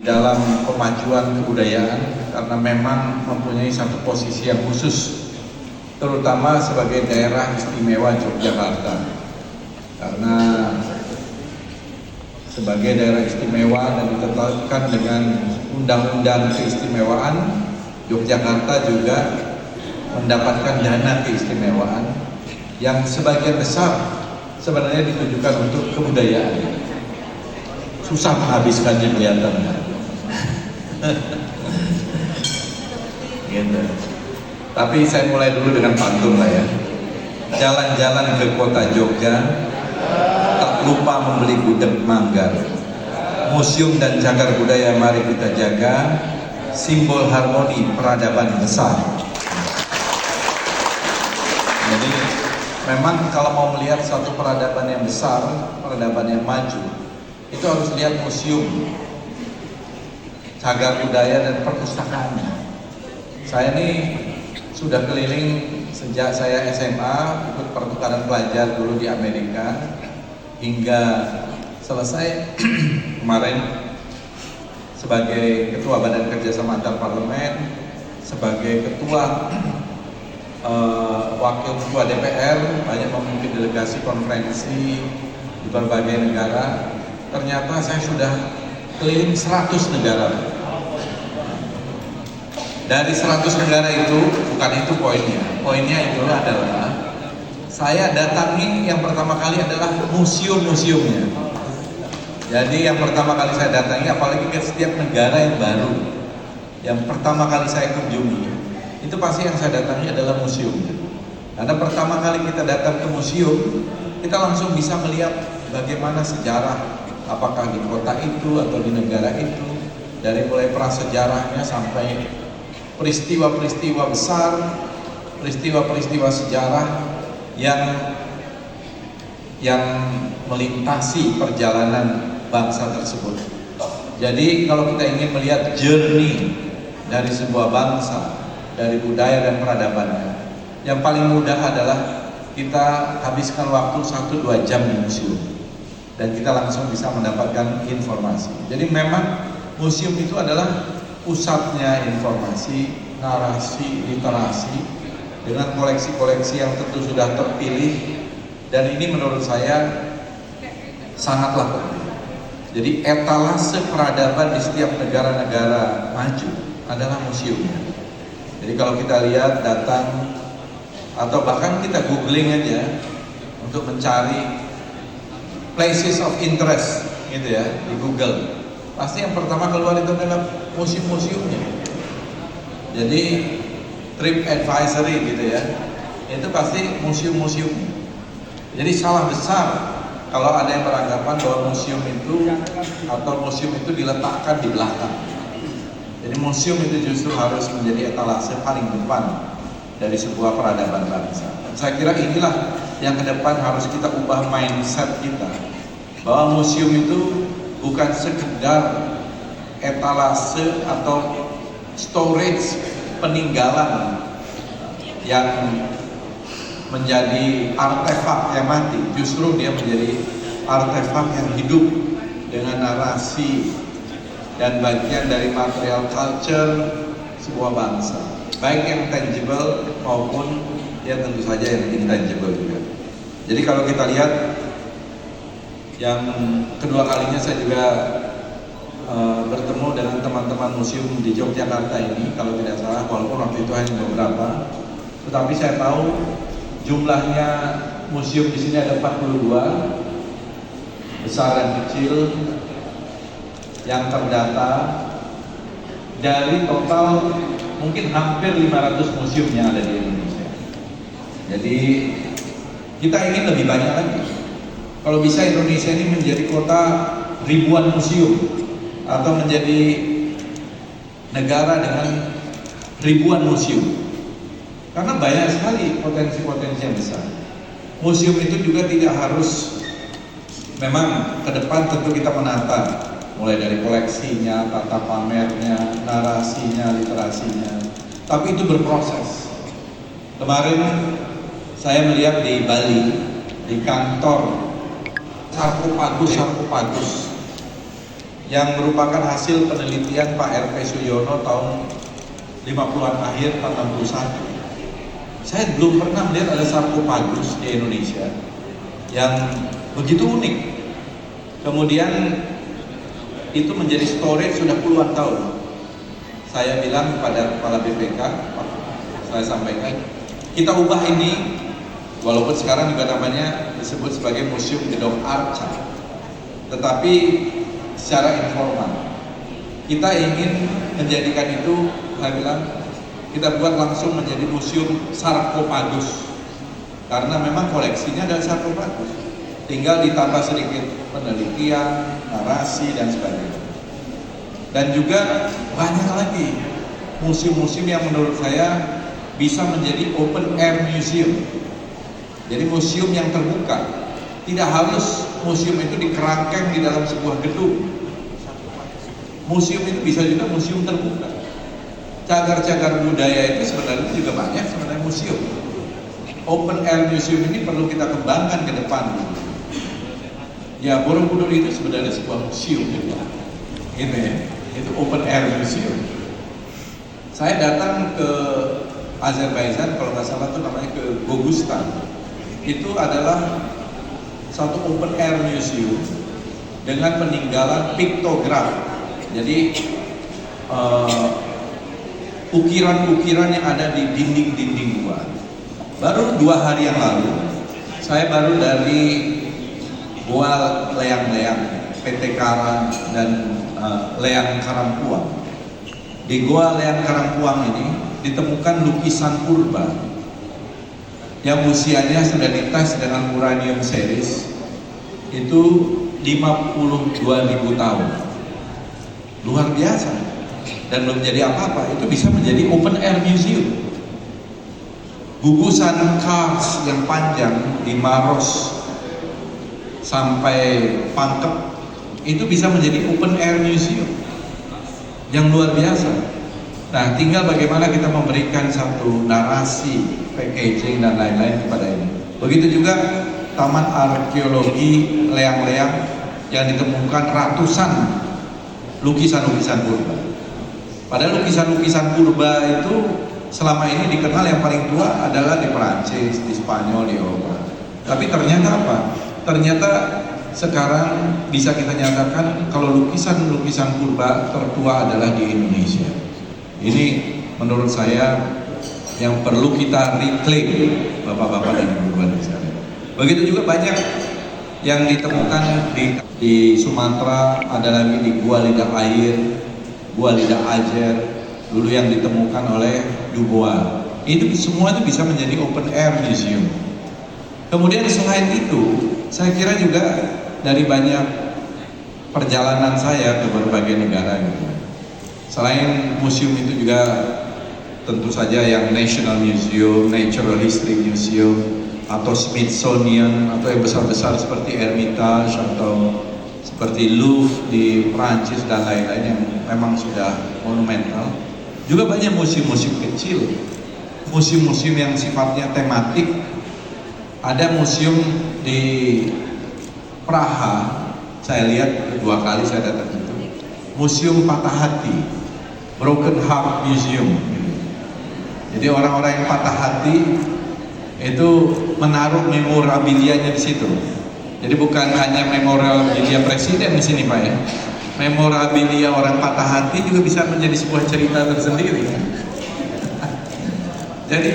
dalam pemajuan kebudayaan karena memang mempunyai satu posisi yang khusus, terutama sebagai daerah istimewa Yogyakarta. Karena sebagai daerah istimewa dan ditetapkan dengan undang-undang keistimewaan, Yogyakarta juga mendapatkan dana keistimewaan yang sebagian besar sebenarnya ditujukan untuk kebudayaan. Susah menghabiskannya kelihatannya. Gitu. Tapi saya mulai dulu dengan pantun lah ya. Jalan-jalan ke kota Jogja, tak lupa membeli gudeg manggar. Museum dan cagar budaya mari kita jaga, simbol harmoni peradaban besar. Jadi memang kalau mau melihat satu peradaban yang besar, peradaban yang maju, itu harus lihat museum, cagar budaya dan perpustakaannya. Saya ini sudah keliling sejak saya SMA, ikut pertukaran pelajar dulu di Amerika hingga selesai kemarin sebagai ketua Badan Kerjasama Antar Parlemen, sebagai ketua wakil ketua DPR, banyak memimpin delegasi konferensi di berbagai negara. Ternyata saya sudah keliling 100 negara. Dari 100 negara itu, bukan itu poinnya. Poinnya itu adalah saya datangi yang pertama kali adalah museum-museumnya. Jadi yang pertama kali saya datangi, apalagi ke setiap negara yang baru, yang pertama kali saya kunjungi, itu pasti yang saya datangi adalah museumnya. Karena pertama kali kita datang ke museum, kita langsung bisa melihat bagaimana sejarah, apakah di kota itu atau di negara itu, dari mulai prasejarahnya sampai peristiwa-peristiwa besar, peristiwa-peristiwa sejarah yang melintasi perjalanan bangsa tersebut. Jadi kalau kita ingin melihat journey dari sebuah bangsa, dari budaya dan peradabannya, yang paling mudah adalah kita habiskan waktu 1-2 jam di museum dan kita langsung bisa mendapatkan informasi. Jadi memang museum itu adalah pusatnya informasi, narasi, literasi dengan koleksi-koleksi yang tentu sudah terpilih, dan ini menurut saya sangatlah penting. Jadi etalase peradaban di setiap negara-negara maju adalah museumnya. Jadi kalau kita lihat, datang atau bahkan kita googling aja untuk mencari places of interest gitu ya di Google, pasti yang pertama keluar itu adalah museum-museumnya. Jadi trip advisory gitu ya, itu pasti museum-museumnya. Jadi salah besar kalau ada yang beranggapan bahwa museum itu atau museum itu diletakkan di belakang. Jadi museum itu justru harus menjadi etalase paling depan dari sebuah peradaban bangsa. Dan saya kira inilah yang ke depan harus kita ubah mindset kita, bahwa museum itu bukan sekedar etalase atau storage peninggalan yang menjadi artefak yang mati. Justru dia menjadi artefak yang hidup dengan narasi dan bagian dari material culture sebuah bangsa, baik yang tangible maupun yang tentu saja yang intangible juga. Jadi kalau kita lihat, yang kedua kalinya saya juga bertemu dengan teman-teman museum di Yogyakarta ini, kalau tidak salah, walaupun waktu itu hanya beberapa, tetapi saya tahu jumlahnya museum di sini ada 42, besar dan kecil, yang terdata dari total mungkin hampir 500 museum yang ada di Indonesia. Jadi kita ingin lebih banyak lagi. Kalau bisa Indonesia ini menjadi kota ribuan museum atau menjadi negara dengan ribuan museum, karena banyak sekali potensi-potensi yang besar. Museum itu juga tidak harus, memang ke depan tentu kita menata mulai dari koleksinya, tata pamernya, narasinya, literasinya, tapi itu berproses. Kemarin saya melihat di Bali, di kantor Sarkopagus yang merupakan hasil penelitian Pak R.P. Suyono tahun 50-an akhir 61. Saya belum pernah melihat ada sarkofagus di Indonesia yang begitu unik. Kemudian itu menjadi storage sudah puluhan tahun. Saya bilang kepada kepala BPK, saya sampaikan, kita ubah ini, walaupun sekarang juga namanya disebut sebagai Museum Gedong Arca, tetapi secara informal. Kita ingin menjadikan itu, saya bilang, kita buat langsung menjadi museum sarkofagus, karena memang koleksinya ada sarkofagus. Tinggal ditambah sedikit penelitian, narasi dan sebagainya. Dan juga banyak lagi museum-museum yang menurut saya bisa menjadi open air museum. Jadi museum yang terbuka. Tidak harus museum itu dikerangkeng di dalam sebuah gedung. Museum itu bisa juga museum terbuka. Cagar-cagar budaya itu sebenarnya juga banyak sebenarnya museum. Open air museum ini perlu kita kembangkan ke depan. Ya, Borobudur itu sebenarnya sebuah museum juga. Gitu ya. Itu open air museum. Saya datang ke Azerbaijan, kalau nggak salah itu namanya ke Gogustan. Itu adalah satu open air museum dengan peninggalan piktograf. Jadi ukiran-ukiran yang ada di dinding-dinding gua. Baru 2 hari yang lalu, saya baru dari Gua Leang-Leang, PT Karang dan Leang Karangpuang. Di Gua Leang Karangpuang ini ditemukan lukisan purba yang usianya sudah dites dengan uranium series itu 52.000 tahun. Luar biasa. Dan belum jadi apa-apa, itu bisa menjadi open air museum. Gugusan kars yang panjang di Maros sampai Pangkep itu bisa menjadi open air museum yang luar biasa. Nah, tinggal bagaimana kita memberikan satu narasi, packaging dan lain-lain kepada ini. Begitu juga Taman Arkeologi Leang-Leang yang ditemukan ratusan lukisan-lukisan purba. Padahal lukisan-lukisan purba itu selama ini dikenal yang paling tua adalah di Perancis, di Spanyol, di Eropa. Tapi ternyata apa? Ternyata sekarang bisa kita nyatakan kalau lukisan-lukisan purba tertua adalah di Indonesia. Ini menurut saya yang perlu kita reclaim, bapak-bapak dan ibu-ibu di sana. Begitu juga banyak yang ditemukan di Sumatera, ada lagi di Gua Lidah Air, Gua Lidah Ajer, dulu yang ditemukan oleh Dubois. Itu semua itu bisa menjadi open air museum. Kemudian selain itu, saya kira juga dari banyak perjalanan saya ke berbagai negara gitu. Selain museum itu juga tentu saja yang National Museum, Natural History Museum, atau Smithsonian, atau yang besar-besar seperti Hermitage atau seperti Louvre di Prancis dan lain-lain yang memang sudah monumental. Juga banyak museum-museum kecil, museum-museum yang sifatnya tematik. Ada museum di Praha, saya lihat 2 kali saya datang itu, Museum Patah Hati, Broken Heart Museum. Jadi orang-orang yang patah hati itu menaruh memorabilianya di situ. Jadi bukan hanya memorabilia presiden di sini, Pak ya. Memorabilia orang patah hati juga bisa menjadi sebuah cerita tersendiri. Jadi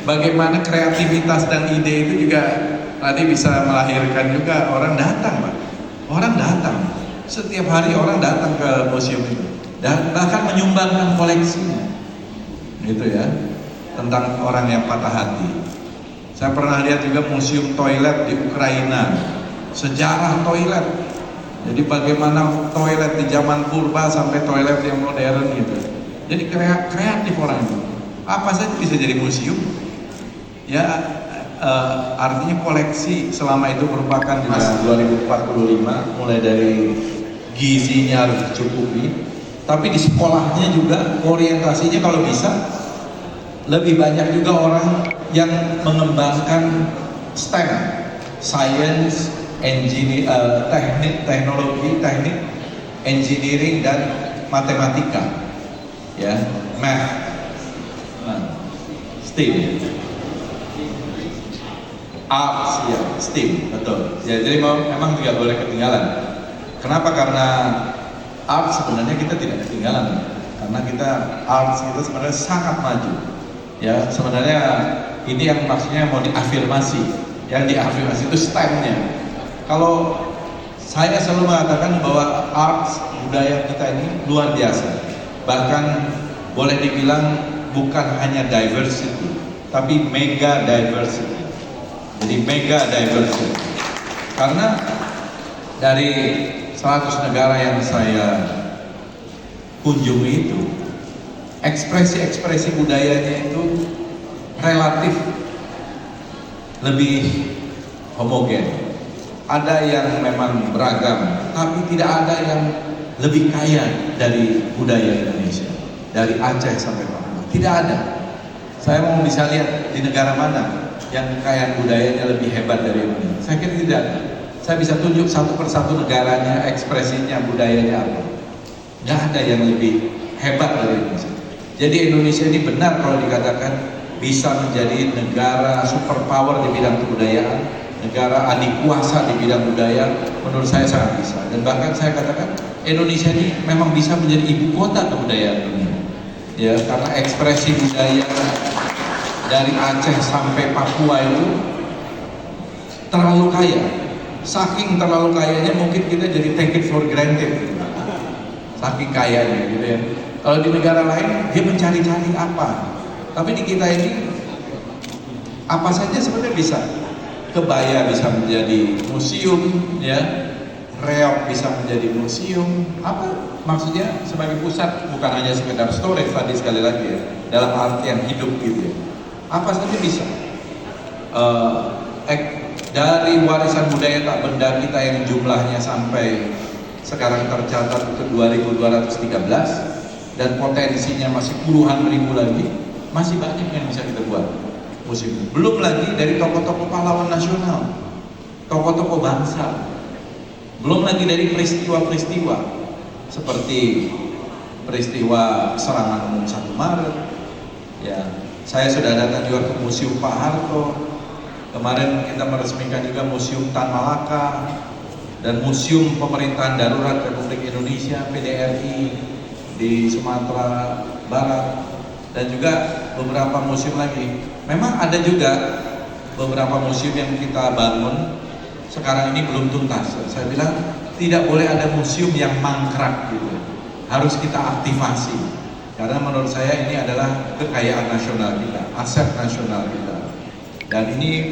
bagaimana kreativitas dan ide itu juga tadi bisa melahirkan juga orang datang, Pak. Orang datang. Setiap hari orang datang ke museum itu. Dan bahkan menyumbangkan koleksinya. Gitu ya. Tentang orang yang patah hati. Saya pernah lihat juga museum toilet di Ukraina. Sejarah toilet. Jadi bagaimana toilet di zaman purba sampai toilet yang modern gitu. Jadi kreatif orang itu. Apa saja bisa jadi museum. Ya, artinya koleksi selama itu merupakan juga 2045 mulai dari gizinya harus dicukupi, tapi di sekolahnya juga orientasinya kalau bisa lebih banyak juga orang yang mengembangkan STEM, science, engineering, teknik, teknologi, teknik engineering dan matematika, ya, math, STEAM, arts, ya, STEAM, betul. Ya, jadi memang tidak boleh ketinggalan. Kenapa? Karena arts sebenarnya kita tidak ketinggalan, karena kita arts itu sebenarnya sangat maju. Ya, sebenarnya ini yang maksudnya mau diafirmasi. Yang diafirmasi itu STEM-nya. Kalau saya selalu mengatakan bahwa arts budaya kita ini luar biasa. Bahkan boleh dibilang bukan hanya diversity, tapi mega diversity. Jadi mega diversity. Karena dari 100 negara yang saya kunjungi itu, ekspresi-ekspresi budayanya itu relatif lebih homogen. Ada yang memang beragam, tapi tidak ada yang lebih kaya dari budaya Indonesia. Dari Aceh sampai Papua, tidak ada. Saya mau bisa lihat di negara mana yang kekayaan budayanya lebih hebat dari Indonesia. Saya kira tidak ada. Saya bisa tunjuk satu persatu negaranya, ekspresinya, budayanya apa. Nggak ada yang lebih hebat dari Indonesia. Jadi Indonesia ini benar kalau dikatakan bisa menjadi negara superpower di bidang kebudayaan, negara adik kuasa di bidang budaya. Menurut saya sangat bisa. Dan bahkan saya katakan Indonesia ini memang bisa menjadi ibu kota kebudayaan dunia. Ya, karena ekspresi budaya dari Aceh sampai Papua itu terlalu kaya. Saking terlalu kayanya mungkin kita jadi take it for granted gitu. Saking kayanya gitu ya. Kalau di negara lain dia mencari-cari apa, tapi di kita ini apa saja sebenarnya bisa. Kebaya bisa menjadi museum, ya, reok bisa menjadi museum. Apa maksudnya? Sebagai pusat, bukan hanya sekedar storage tadi sekali lagi ya, dalam artian hidup gitu ya. Apa saja bisa. Dari warisan budaya tak benda kita yang jumlahnya sampai sekarang tercatat itu 2.213 dan potensinya masih puluhan ribu lagi, masih banyak yang bisa kita buat museum. Belum lagi dari tokoh-tokoh pahlawan nasional, tokoh-tokoh bangsa, belum lagi dari peristiwa-peristiwa seperti peristiwa serangan umum 1 Maret. Ya, saya sudah datang juga ke Museum Pak Harto. Kemarin kita meresmikan juga Museum Tan Malaka dan Museum Pemerintahan Darurat Republik Indonesia (PDRI) di Sumatera Barat, dan juga beberapa museum lagi. Memang ada juga beberapa museum yang kita bangun sekarang ini belum tuntas. Saya bilang tidak boleh ada museum yang mangkrak gitu. Harus kita aktivasi. Karena menurut saya ini adalah kekayaan nasional kita, aset nasional kita. Dan ini